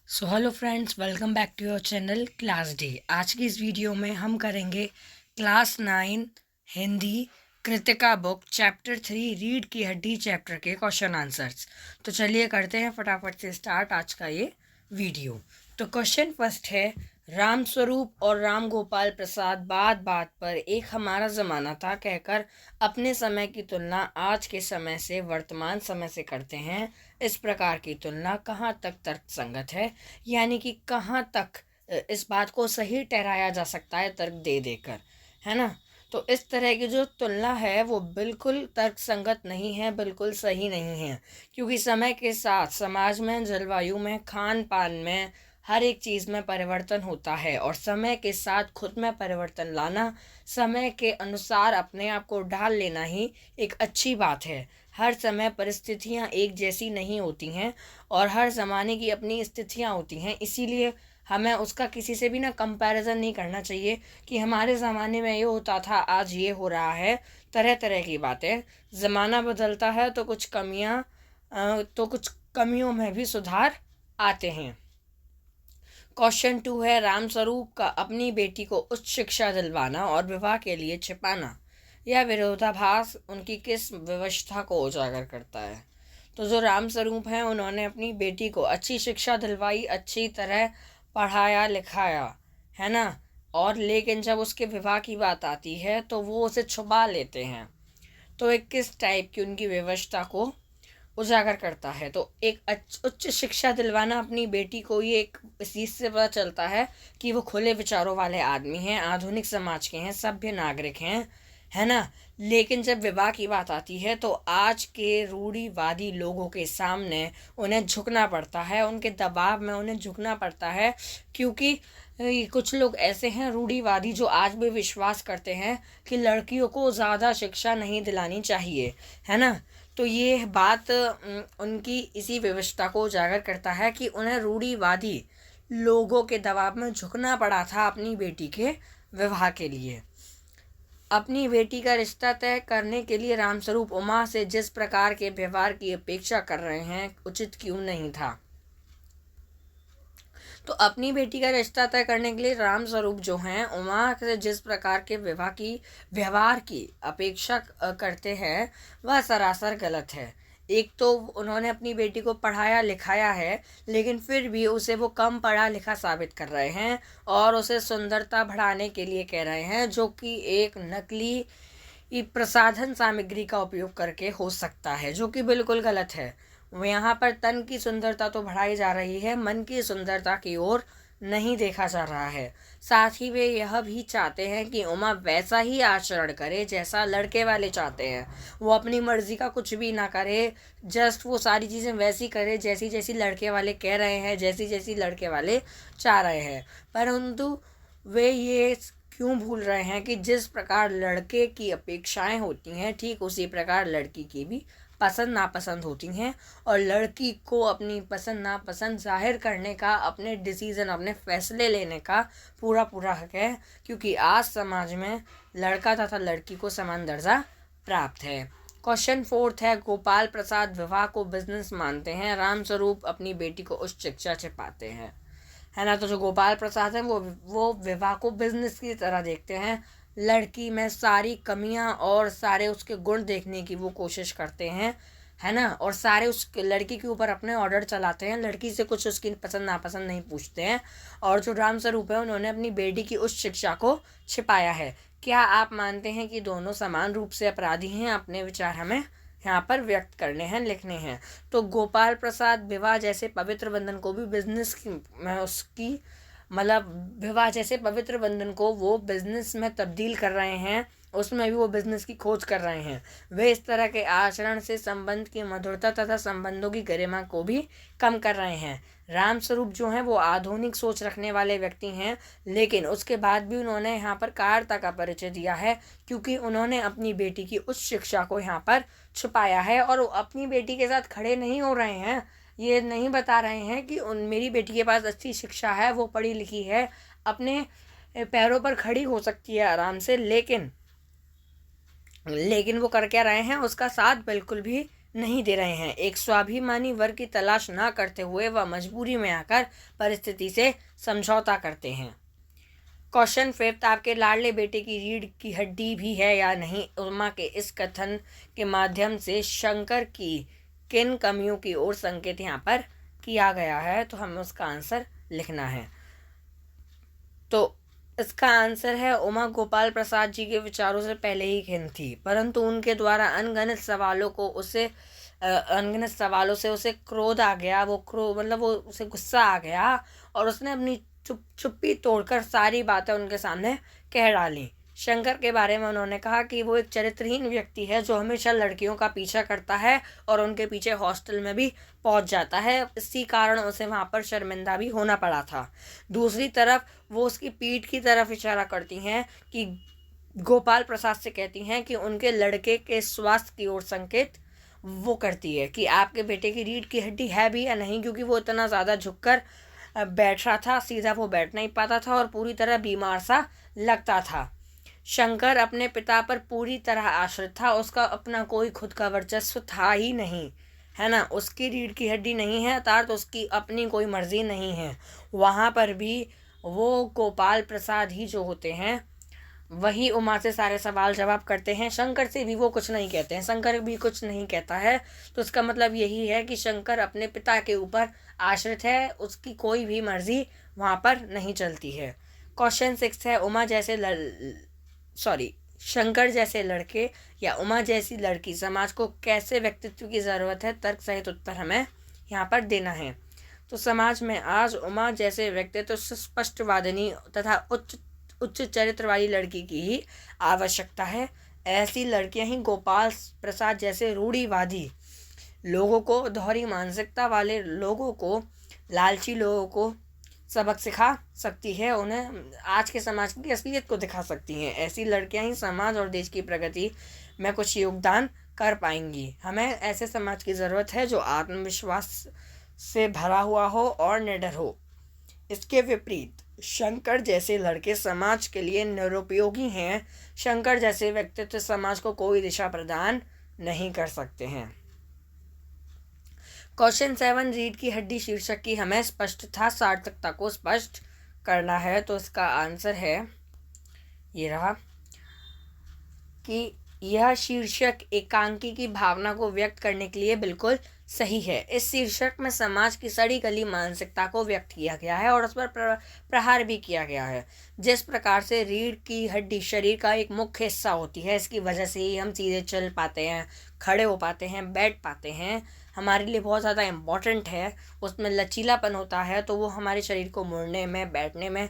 So hello friends, welcome back to your channel class day. आज की इस video में हम करेंगे class 9 Hindi Kritika book chapter 3 रीढ़ की हड्डी चैप्टर के क्वेश्चन आंसर्स। तो चलिए करते हैं फटाफट से स्टार्ट आज का ये वीडियो। तो क्वेश्चन फर्स्ट है, राम स्वरूप और राम गोपाल प्रसाद बात बात पर एक हमारा ज़माना था कहकर अपने समय की तुलना आज के समय से वर्तमान समय से करते हैं। इस प्रकार की तुलना कहाँ तक तर्कसंगत है, यानी कि कहाँ तक इस बात को सही ठहराया जा सकता है तर्क दे देकर, है ना। तो इस तरह की जो तुलना है वो बिल्कुल तर्कसंगत नहीं है, बिल्कुल सही नहीं है, क्योंकि समय के साथ समाज में, जलवायु में, खान पान में, हर एक चीज़ में परिवर्तन होता है और समय के साथ खुद में परिवर्तन लाना, समय के अनुसार अपने आप को ढाल लेना ही एक अच्छी बात है। हर समय परिस्थितियाँ एक जैसी नहीं होती हैं और हर ज़माने की अपनी स्थितियाँ होती हैं, इसीलिए हमें उसका किसी से भी ना कंपैरिजन नहीं करना चाहिए कि हमारे ज़माने में ये होता था, आज ये हो रहा है। तरह तरह की बातें, ज़माना बदलता है तो कुछ कमियों में भी सुधार आते हैं। क्वेश्चन 2 है, रामस्वरूप का अपनी बेटी को उच्च शिक्षा दिलवाना और विवाह के लिए छिपाना, यह विरोधाभास उनकी किस व्यवस्था को उजागर करता है। तो जो रामस्वरूप हैं उन्होंने अपनी बेटी को अच्छी शिक्षा दिलवाई, अच्छी तरह पढ़ाया लिखाया, है ना, और लेकिन जब उसके विवाह की बात आती है तो वो उसे छुपा लेते हैं। तो एक किस टाइप की उनकी व्यवस्था को उजागर करता है। तो एक उच्च शिक्षा दिलवाना अपनी बेटी को, ये एक इस चीज़ से पता चलता है कि वो खुले विचारों वाले आदमी हैं, आधुनिक समाज के हैं, सभ्य नागरिक हैं, है ना। लेकिन जब विवाह की बात आती है तो आज के रूढ़िवादी लोगों के सामने उन्हें झुकना पड़ता है, उनके दबाव में उन्हें झुकना पड़ता है, क्योंकि कुछ लोग ऐसे हैं रूढ़िवादी जो आज भी विश्वास करते हैं कि लड़कियों को ज़्यादा शिक्षा नहीं दिलानी चाहिए, है ना। तो ये बात उनकी इसी व्यवस्था को उजागर करता है कि उन्हें रूढ़िवादी लोगों के दबाव में झुकना पड़ा था अपनी बेटी के विवाह के लिए। अपनी बेटी का रिश्ता तय करने के लिए रामस्वरूप उमा से जिस प्रकार के व्यवहार की अपेक्षा कर रहे हैं, उचित क्यों नहीं था। तो अपनी बेटी का रिश्ता तय करने के लिए रामस्वरूप जो हैं उमा से जिस प्रकार के व्यवहार की अपेक्षा करते हैं, वह सरासर गलत है। एक तो उन्होंने अपनी बेटी को पढ़ाया लिखाया है, लेकिन फिर भी उसे वो कम पढ़ा लिखा साबित कर रहे हैं और उसे सुंदरता बढ़ाने के लिए कह रहे हैं, जो कि एक नकली प्रसाधन सामग्री का उपयोग करके हो सकता है, जो कि बिल्कुल गलत है। यहाँ पर तन की सुंदरता तो बढ़ाई जा रही है, मन की सुंदरता की ओर नहीं देखा जा रहा है। साथ ही वे यह भी चाहते हैं कि उमा वैसा ही आचरण करे जैसा लड़के वाले चाहते हैं। वो अपनी मर्जी का कुछ भी ना करे, जस्ट वो सारी चीज़ें वैसी करे जैसी जैसी लड़के वाले कह रहे हैं, जैसी जैसी लड़के वाले चाह रहे हैं। परंतु वे ये क्यों भूल रहे हैं कि जिस प्रकार लड़के की अपेक्षाएं होती हैं, ठीक उसी प्रकार लड़की की भी पसंद नापसंद होती हैं और लड़की को अपनी पसंद नापसंद जाहिर करने का, अपने डिसीज़न, अपने फैसले लेने का पूरा पूरा हक है, क्योंकि आज समाज में लड़का तथा लड़की को समान दर्जा प्राप्त है। क्वेश्चन 4 है, गोपाल प्रसाद विवाह को बिजनेस मानते हैं, रामस्वरूप अपनी बेटी को उच्च शिक्षा छिपाते हैं, है ना। तो जो गोपाल प्रसाद हैं वो विवाह को बिजनेस की तरह देखते हैं। लड़की में सारी कमियां और सारे उसके गुण देखने की वो कोशिश करते हैं, है ना, और सारे उस लड़की के ऊपर अपने ऑर्डर चलाते हैं, लड़की से कुछ उसकी पसंद नापसंद नहीं पूछते हैं। और जो रामस्वरूप है उन्होंने अपनी बेटी की उस शिक्षा को छिपाया है। क्या आप मानते हैं कि दोनों समान रूप से अपराधी हैं? अपने विचार हमें यहाँ पर व्यक्त करने हैं, लिखने हैं। तो गोपाल प्रसाद विवाह जैसे पवित्र बंधन को भी बिजनेस की उसकी मतलब विवाह जैसे पवित्र बंधन को वो बिजनेस में तब्दील कर रहे हैं, उसमें भी वो बिजनेस की खोज कर रहे हैं। वे इस तरह के आचरण से संबंध की मधुरता तथा संबंधों की गरिमा को भी कम कर रहे हैं। रामस्वरूप जो हैं वो आधुनिक सोच रखने वाले व्यक्ति हैं, लेकिन उसके बाद भी उन्होंने यहाँ पर कायरता का परिचय दिया है, क्योंकि उन्होंने अपनी बेटी की उच्च शिक्षा को यहाँ पर छुपाया है और अपनी बेटी के साथ खड़े नहीं हो रहे हैं। ये नहीं बता रहे हैं कि मेरी बेटी के पास अच्छी शिक्षा है, वो पढ़ी लिखी है, अपने पैरों पर खड़ी हो सकती है आराम से, लेकिन वो कर क्या रहे हैं, उसका साथ बिल्कुल भी नहीं दे रहे हैं। एक स्वाभिमानी वर्ग की तलाश ना करते हुए वह मजबूरी में आकर परिस्थिति से समझौता करते हैं। क्वेश्चन 5, आपके लाडले बेटे की रीढ़ की हड्डी भी है या नहीं? उमा के इस कथन के माध्यम से शंकर की किन कमियों की ओर संकेत यहाँ पर किया गया है, तो हमें उसका आंसर लिखना है। तो इसका आंसर है, उमा गोपाल प्रसाद जी के विचारों से पहले ही खिन्न थी, परंतु उनके द्वारा अनगिनत सवालों से उसे क्रोध आ गया। वो उसे गुस्सा आ गया और उसने अपनी चुप्पी तोड़कर सारी बातें उनके सामने कह डाली। शंकर के बारे में उन्होंने कहा कि वो एक चरित्रहीन व्यक्ति है जो हमेशा लड़कियों का पीछा करता है और उनके पीछे हॉस्टल में भी पहुंच जाता है। इसी कारण उसे वहां पर शर्मिंदा भी होना पड़ा था। दूसरी तरफ वो उसकी पीठ की तरफ इशारा करती हैं कि गोपाल प्रसाद से कहती हैं कि उनके लड़के के स्वास्थ्य की ओर संकेत वो करती है कि आपके बेटे की रीढ़ की हड्डी है भी या नहीं, क्योंकि वो इतना ज़्यादा झुककर बैठ रहा था, सीधा वो बैठ नहीं पाता था और पूरी तरह बीमार सा लगता था। शंकर अपने पिता पर पूरी तरह आश्रित था, उसका अपना कोई खुद का वर्चस्व था ही नहीं, है ना। उसकी रीढ़ की हड्डी नहीं है अर्थात उसकी अपनी कोई मर्जी नहीं है। वहाँ पर भी वो गोपाल प्रसाद ही जो होते हैं वही उमा से सारे सवाल जवाब करते हैं। शंकर से भी वो कुछ नहीं कहते हैं, शंकर भी कुछ नहीं कहता है। तो इसका मतलब यही है कि शंकर अपने पिता के ऊपर आश्रित है, उसकी कोई भी मर्जी वहाँ पर नहीं चलती है। क्वेश्चन 6 है, शंकर जैसे लड़के या उमा जैसी लड़की समाज को कैसे व्यक्तित्व की ज़रूरत है? तर्क सहित उत्तर हमें यहाँ पर देना है। तो समाज में आज उमा जैसे व्यक्तित्व स्पष्टवादिनी तथा उच्च चरित्र वाली लड़की की ही आवश्यकता है। ऐसी लड़कियां ही गोपाल प्रसाद जैसे रूढ़िवादी लोगों को, दोहरी मानसिकता वाले लोगों को, लालची लोगों को सबक सिखा सकती है, उन्हें आज के समाज की असलियत को दिखा सकती हैं। ऐसी लड़कियां ही समाज और देश की प्रगति में कुछ योगदान कर पाएंगी। हमें ऐसे समाज की ज़रूरत है जो आत्मविश्वास से भरा हुआ हो और निडर हो। इसके विपरीत शंकर जैसे लड़के समाज के लिए निरुपयोगी हैं। शंकर जैसे व्यक्तित्व समाज को कोई दिशा प्रदान नहीं कर सकते हैं। क्वेश्चन 7, रीढ़ की हड्डी शीर्षक की हमें स्पष्टता सार्थकता को स्पष्ट करना है। तो इसका आंसर है ये रहा कि यह शीर्षक एकांकी की भावना को व्यक्त करने के लिए बिल्कुल सही है। इस शीर्षक में समाज की सड़ी गली मानसिकता को व्यक्त किया गया है और उस पर प्रहार भी किया गया है। जिस प्रकार से रीढ़ की हड्डी शरीर का एक मुख्य हिस्सा होती है, इसकी वजह से ही हम सीधे चल पाते हैं, खड़े हो पाते हैं, बैठ पाते हैं, हमारे लिए बहुत ज़्यादा इम्पॉर्टेंट है। उसमें लचीलापन होता है तो वो हमारे शरीर को मुड़ने में, बैठने में,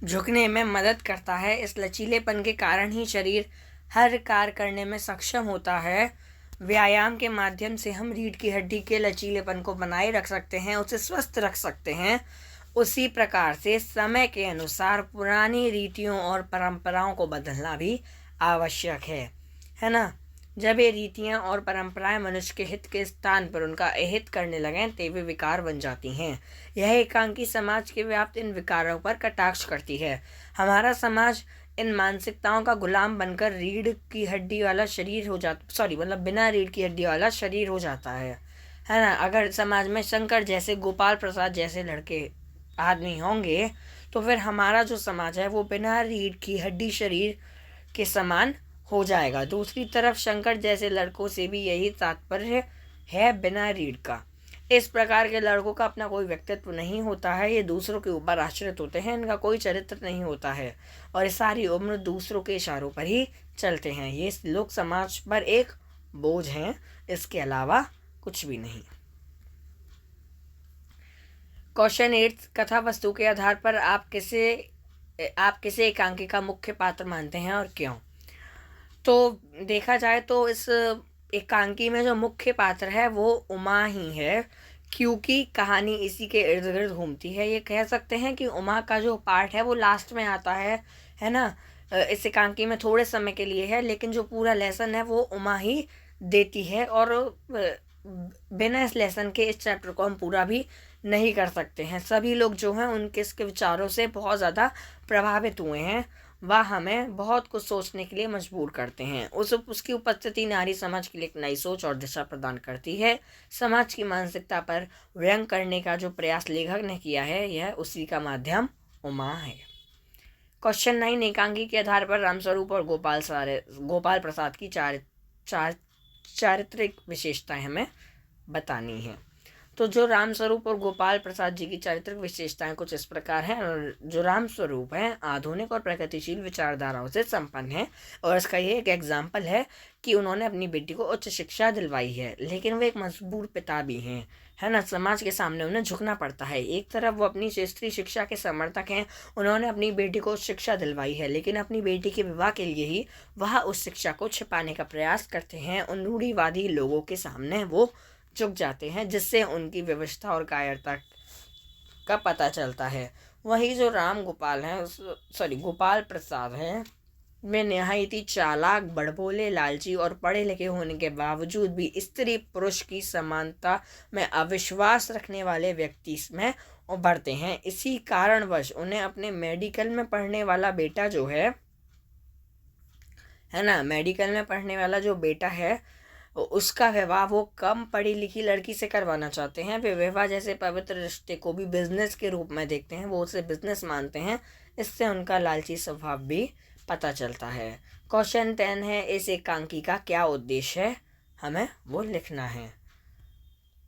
झुकने में मदद करता है। इस लचीलेपन के कारण ही शरीर हर कार्य करने में सक्षम होता है। व्यायाम के माध्यम से हम रीढ़ की हड्डी के लचीलेपन को बनाए रख सकते हैं, उसे स्वस्थ रख सकते हैं। उसी प्रकार से समय के अनुसार पुरानी रीतियों और परंपराओं को बदलना भी आवश्यक है ना। जब ये रीतियाँ और परंपराएं मनुष्य के हित के स्थान पर उनका अहित करने लगें तो वे विकार बन जाती हैं। यह एकांकी समाज के व्याप्त इन विकारों पर कटाक्ष करती है। हमारा समाज इन मानसिकताओं का गुलाम बनकर रीढ़ की हड्डी वाला शरीर हो जाता बिना रीढ़ की हड्डी वाला शरीर हो जाता है ना। अगर समाज में शंकर जैसे, गोपाल प्रसाद जैसे लड़के आदमी होंगे तो फिर हमारा जो समाज है वो बिना रीढ़ की हड्डी शरीर के समान हो जाएगा। दूसरी तरफ शंकर जैसे लड़कों से भी यही तात्पर्य है, बिना रीढ़ का। इस प्रकार के लड़कों का अपना कोई व्यक्तित्व नहीं होता है, ये दूसरों के ऊपर आश्रित होते हैं, इनका कोई चरित्र नहीं होता है और ये सारी उम्र दूसरों के इशारों पर ही चलते हैं। ये लोग समाज पर एक बोझ हैं, इसके अलावा कुछ भी नहीं। क्वेश्चन 8, कथा वस्तु के आधार पर आप किसे एकांकी का मुख्य पात्र मानते हैं और क्यों? तो देखा जाए तो इस एकांकी में जो मुख्य पात्र है वो उमा ही है, क्योंकि कहानी इसी के इर्द गिर्द घूमती है। ये कह सकते हैं कि उमा का जो पार्ट है वो लास्ट में आता है ना। इस एकांकी में थोड़े समय के लिए है, लेकिन जो पूरा लेसन है वो उमा ही देती है और बिना इस लेसन के इस चैप्टर को हम पूरा भी नहीं कर सकते हैं। सभी लोग जो हैं उनके इसके विचारों से बहुत ज़्यादा प्रभावित हुए हैं वह हमें बहुत कुछ सोचने के लिए मजबूर करते हैं। उसकी उपस्थिति नारी समाज के लिए एक नई सोच और दिशा प्रदान करती है। समाज की मानसिकता पर व्यंग करने का जो प्रयास लेखक ने किया है, यह उसी का माध्यम उमा है। क्वेश्चन 9, एकांकी के आधार पर रामस्वरूप और गोपाल प्रसाद की चारित्रिक विशेषताएं हमें बतानी है। तो जो रामस्वरूप और गोपाल प्रसाद जी की चारित्रिक विशेषताएं कुछ इस प्रकार हैं। जो रामस्वरूप हैं, आधुनिक और प्रगतिशील विचारधाराओं से संपन्न है, और इसका ये एक एग्जाम्पल है कि उन्होंने अपनी बेटी को उच्च शिक्षा दिलवाई है, लेकिन वे एक मजबूर पिता भी हैं, है ना। समाज के सामने उन्हें झुकना पड़ता है। एक तरफ वो अपनी क्षेत्रीय शिक्षा के समर्थक हैं, उन्होंने अपनी बेटी को शिक्षा दिलवाई है, लेकिन अपनी बेटी के विवाह के लिए ही वह उस शिक्षा को छिपाने का प्रयास करते हैं। उन रूढ़िवादी लोगों के सामने वो झुक जाते हैं, जिससे उनकी व्यवस्था और कायरता का पता चलता है। वही जो गोपाल प्रसाद हैं, वे नहायत ही चालाक, बड़बोले, लालची और पढ़े लिखे होने के बावजूद भी स्त्री पुरुष की समानता में अविश्वास रखने वाले व्यक्ति में उभरते हैं। इसी कारणवश उन्हें अपने मेडिकल में पढ़ने वाला बेटा जो है ना, मेडिकल में पढ़ने वाला जो बेटा है, उसका विवाह वो कम पढ़ी लिखी लड़की से करवाना चाहते हैं। वे विवाह जैसे पवित्र रिश्ते को भी बिजनेस के रूप में देखते हैं, वो उसे बिजनेस मानते हैं। इससे उनका लालची स्वभाव भी पता चलता है। क्वेश्चन 10 है, इस एकांकी का क्या उद्देश्य है, हमें वो लिखना है।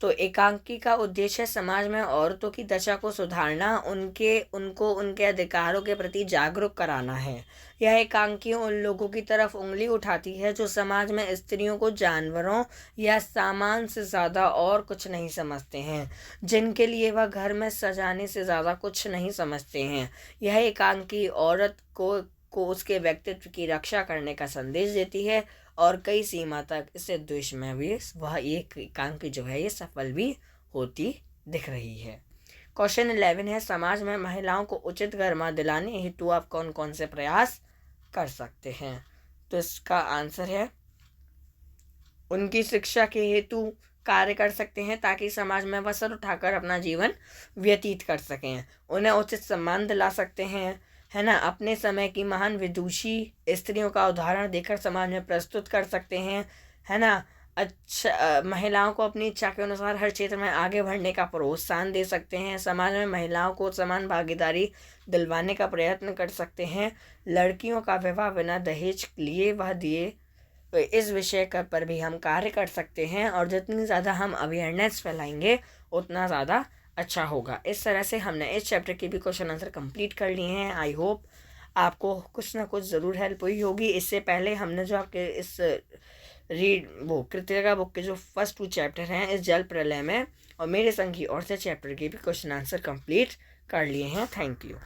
तो एकांकी का उद्देश्य समाज में औरतों की दशा को सुधारना, उनके अधिकारों के प्रति जागरूक कराना है। यह एकांकी उन लोगों की तरफ उंगली उठाती है जो समाज में स्त्रियों को जानवरों या सामान से ज़्यादा और कुछ नहीं समझते हैं, जिनके लिए वह घर में सजाने से ज़्यादा कुछ नहीं समझते हैं। यह एकांकी औरत को उसके व्यक्तित्व की रक्षा करने का संदेश देती है, और कई सीमा तक इसे द्वेष में भी वह एक एकांकी जो है ये सफल भी होती दिख रही है। क्वेश्चन 11 है, समाज में महिलाओं को उचित गरिमा दिलाने हेतु आप कौन कौन से प्रयास कर सकते हैं। तो इसका आंसर है, उनकी शिक्षा के हेतु कार्य कर सकते हैं, ताकि समाज में वह सर उठाकर अपना जीवन व्यतीत कर सकें। उन्हें उचित सम्मान दिला सकते हैं, है ना। अपने समय की महान विदुषी स्त्रियों का उदाहरण देकर समाज में प्रस्तुत कर सकते हैं, है ना। महिलाओं को अपनी इच्छा के अनुसार हर क्षेत्र में आगे बढ़ने का प्रोत्साहन दे सकते हैं। समाज में महिलाओं को समान भागीदारी दिलवाने का प्रयत्न कर सकते हैं। लड़कियों का विवाह बिना दहेज लिए वह दिए, इस विषय पर भी हम कार्य कर सकते हैं, और जितनी ज़्यादा हम अवेयरनेस फैलाएंगे उतना ज़्यादा अच्छा होगा। इस तरह से हमने इस चैप्टर के भी क्वेश्चन आंसर कंप्लीट कर लिए हैं। आई होप आपको कुछ ना कुछ ज़रूर हेल्प हुई होगी। इससे पहले हमने जो आपके इस कृतिका बुक के जो फर्स्ट 2 चैप्टर हैं, इस जल प्रलय में और मेरे संग की और से चैप्टर के भी क्वेश्चन आंसर कंप्लीट कर लिए हैं। Thank you.